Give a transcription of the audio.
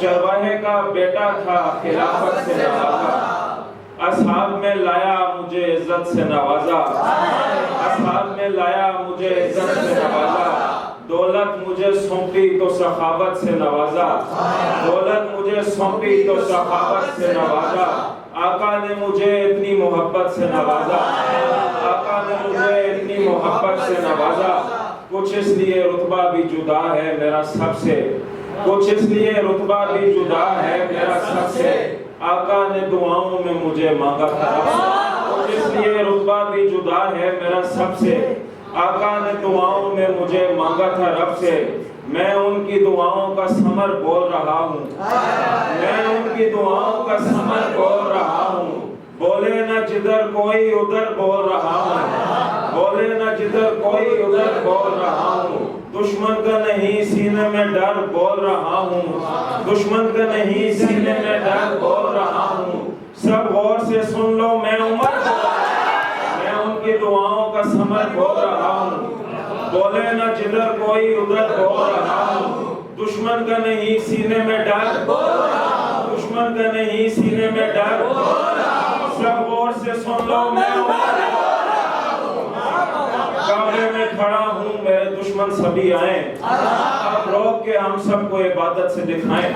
चरवाहे का बेटा था, खिलाफत से नवाजा। असहाब में लाया मुझे इज्जत से नवाजा, असहाब में लाया मुझे इज्जत से नवाजा। दौलत मुझे सौंपी तो सखावत से नवाजा, दौलत मुझे सौंपी तो सखावत से नवाजा। आका ने मुझे इतनी मोहब्बत से नवाजा, आका ने मुझे इतनी मोहब्बत से नवाजा। कुछ इसलिए रुतबा भी जुदा है मेरा सबसे, कुछ इसलिए रुतबा भी जुदा है मेरा सबसे। आका ने दुआओं में मुझे मांगा था, कुछ इसलिए रुतबा भी जुदा है मेरा सबसे। आका ने दुआओं में मुझे मांगा था रब से। मैं उनकी दुआओं का समर बोल रहा हूँ, मैं उनकी दुआओं का समर बोल रहा हूँ। बोले न जिधर कोई उधर बोल रहा हूँ, बोले न जिधर कोई उधर बोल रहा हूँ। दुश्मन का नहीं सीने में डर बोल रहा हूँ, दुश्मन का नहीं सीने में डर बोल रहा हूँ। सब गौर से सुन लो, मैं उमर, मैं उनकी दुआओं का समर बोल रहा हूँ। बोले न जिधर कोई उधर बोल रहा हूँ। दुश्मन का नहीं सीने में डर, दुश्मन का नहीं सीने में डर। सब गौर से सुन लो, मैं काबे में खड़ा हूँ, मेरे दुश्मन सभी आए, अब रोक के हम सबको इबादत से दिखाएं।